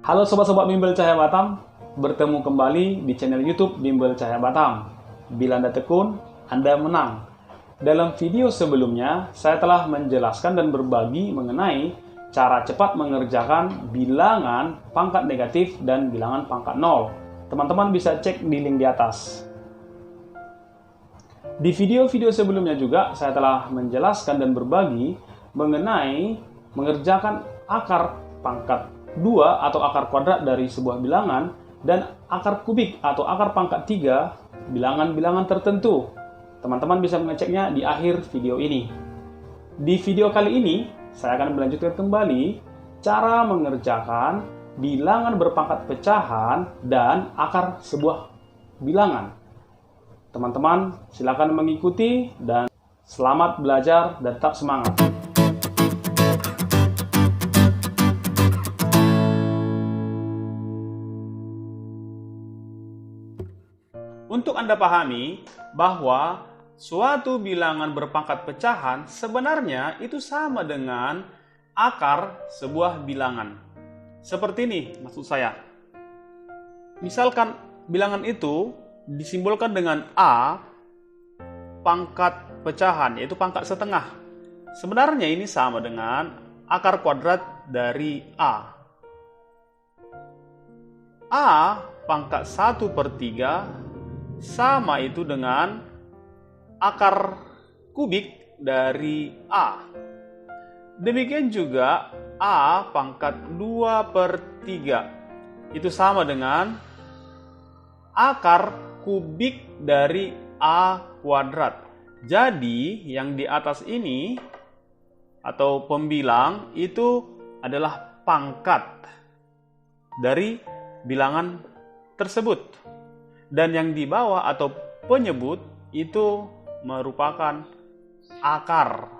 Halo sobat-sobat Bimbel Cahaya Batam, bertemu kembali di channel YouTube Bimbel Cahaya Batam. Bila Anda tekun, Anda menang. Dalam video sebelumnya, saya telah menjelaskan dan berbagi mengenai cara cepat mengerjakan bilangan pangkat negatif dan bilangan pangkat nol. Teman-teman bisa cek di link di atas. Di video-video sebelumnya juga, saya telah menjelaskan dan berbagi mengenai mengerjakan akar pangkat 2 atau akar kuadrat dari sebuah bilangan dan akar kubik atau akar pangkat 3 bilangan-bilangan tertentu. Teman-teman bisa mengeceknya di akhir video ini. Di video kali ini, saya akan melanjutkan kembali cara mengerjakan bilangan berpangkat pecahan dan akar sebuah bilangan. Teman-teman, silakan mengikuti dan selamat belajar dan tetap semangat. Untuk Anda pahami bahwa suatu bilangan berpangkat pecahan sebenarnya itu sama dengan akar sebuah bilangan. Seperti ini maksud saya. Misalkan bilangan itu disimbolkan dengan A pangkat pecahan, yaitu pangkat setengah. Sebenarnya ini sama dengan akar kuadrat dari A. A pangkat 1/3 sama itu dengan akar kubik dari A. Demikian juga A pangkat 2/3 itu sama dengan akar kubik dari A kuadrat. Jadi yang di atas ini atau pembilang itu adalah pangkat dari bilangan tersebut. Dan yang di bawah atau penyebut itu merupakan akar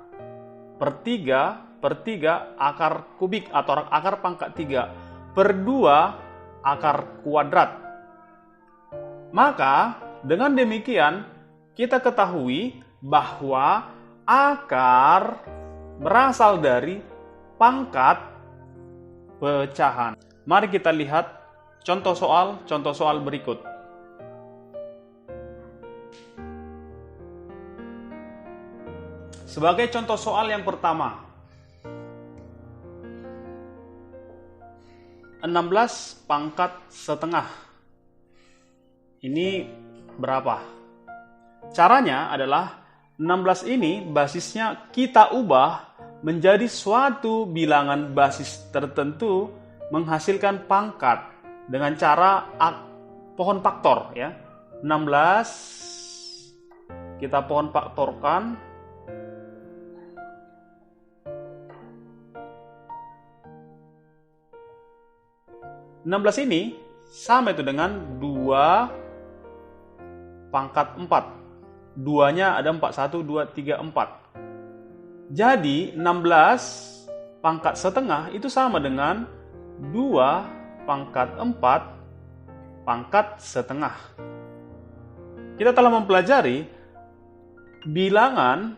per 3 akar kubik atau akar pangkat 3/2 akar kuadrat. Maka dengan demikian kita ketahui bahwa akar berasal dari pangkat pecahan. Mari kita lihat contoh soal berikut. Sebagai contoh soal yang pertama, 16 pangkat setengah. Ini berapa? Caranya adalah 16 ini basisnya kita ubah menjadi suatu bilangan basis tertentu menghasilkan pangkat dengan cara pohon faktor ya. 16 kita pohon faktorkan. 16 ini sama itu dengan 2 pangkat 4. 2-nya ada 4, 1, 2, 3, 4. Jadi 16 pangkat setengah itu sama dengan 2 pangkat 4 pangkat setengah. Kita telah mempelajari bilangan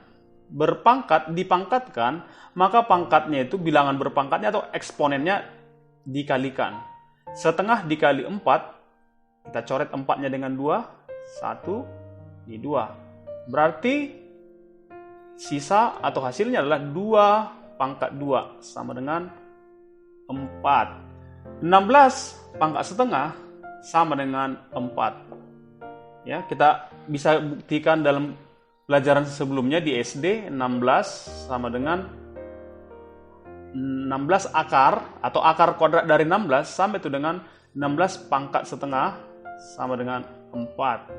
berpangkat dipangkatkan, maka pangkatnya itu bilangan berpangkatnya atau eksponennya dikalikan. Setengah dikali 4, kita coret 4-nya dengan 2, 1, ini 2. Berarti sisa atau hasilnya adalah 2 pangkat 2, sama dengan 4. 16 pangkat setengah, sama dengan 4. Ya, kita bisa buktikan dalam pelajaran sebelumnya di SD, 16 sama dengan 16 akar atau akar kuadrat dari 16 sama itu dengan 16 pangkat setengah sama dengan 4.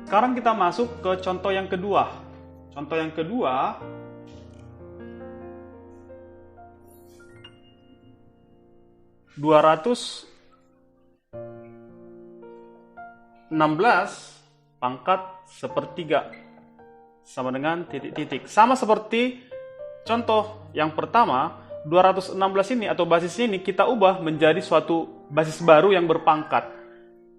Sekarang kita masuk ke contoh yang kedua. Contoh yang kedua, (216 pangkat 1/3 sama dengan titik-titik). Sama seperti contoh yang pertama, 216 ini atau basisnya ini kita ubah menjadi suatu basis baru yang berpangkat.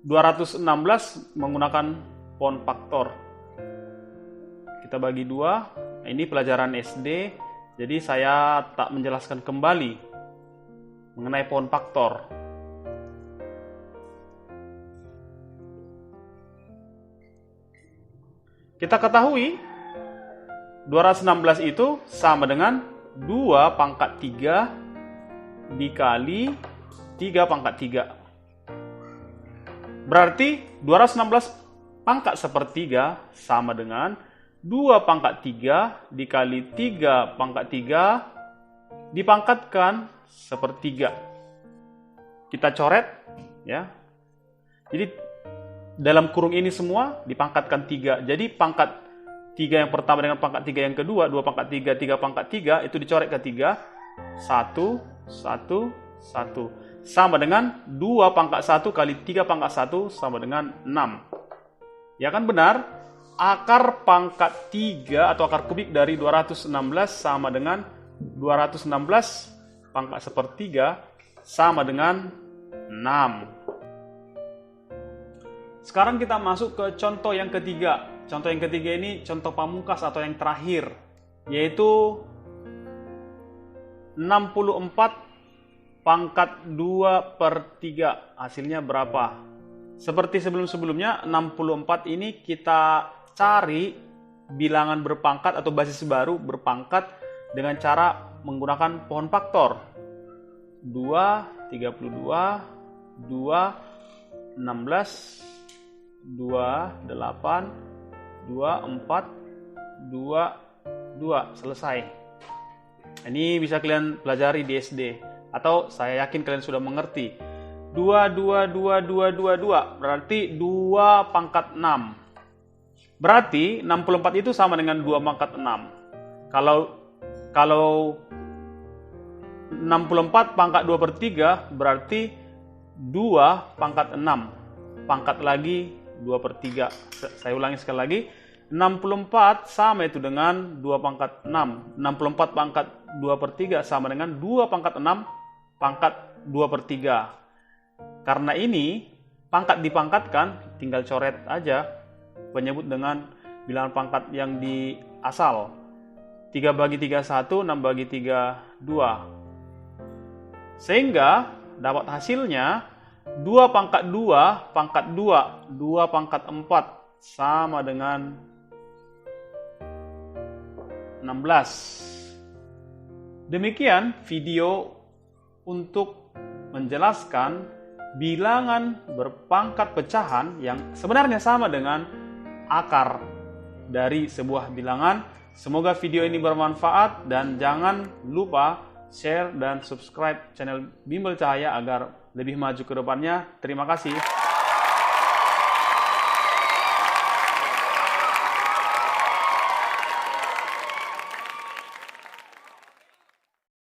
216 menggunakan pohon faktor. Kita bagi 2. Ini pelajaran SD, jadi saya tak menjelaskan kembali. mengenai pohon faktor. Kita ketahui 216 itu sama dengan 2 pangkat 3 dikali 3 pangkat 3. Berarti 216 pangkat sepertiga sama dengan 2 pangkat 3 dikali 3 pangkat 3 dipangkatkan sepertiga. Kita coret ya. Jadi dalam kurung ini semua dipangkatkan 3. Jadi pangkat 3 yang pertama dengan pangkat 3 yang kedua, 2 pangkat 3, 3 pangkat 3 itu dicoret ke 3. 1, 1, 1. Sama dengan 2 pangkat 1 kali 3 pangkat 1 sama dengan 6. Ya kan benar? Akar pangkat 3 atau akar kubik dari 216 sama dengan 216 pangkat sepertiga sama dengan 6. Sekarang kita masuk ke contoh yang ketiga. Contoh yang ketiga ini contoh pamungkas atau yang terakhir, yaitu 64 pangkat 2/3. Hasilnya berapa? Seperti sebelum-sebelumnya, 64 ini kita cari bilangan berpangkat atau basis baru berpangkat dengan cara menggunakan pohon faktor. 2, 32, 2, 16, 2, 8, 2, 4, 2, 2. Selesai. Ini bisa kalian pelajari di SD. Atau saya yakin kalian sudah mengerti. 2, 2, 2, 2, 2, 2. Berarti 2 pangkat 6. Berarti 64 itu sama dengan 2 pangkat 6. Kalau 64 pangkat 2/3 berarti 2 pangkat 6. Pangkat lagi 2/3. Saya ulangi sekali lagi. 64 sama itu dengan 2 pangkat 6. 64 pangkat 2/3 sama dengan 2 pangkat 6 pangkat 2/3. Karena ini pangkat dipangkatkan, tinggal coret aja penyebut dengan bilangan pangkat yang di asal. 3 bagi 3 1, 6 bagi 3 2. Sehingga dapat hasilnya 2 pangkat 2 pangkat 2, 2 pangkat 4 sama dengan 16. Demikian video untuk menjelaskan bilangan berpangkat pecahan yang sebenarnya sama dengan akar dari sebuah bilangan. Semoga video ini bermanfaat dan jangan lupa share dan subscribe channel Bimbel Cahaya agar lebih maju ke depannya. Terima kasih.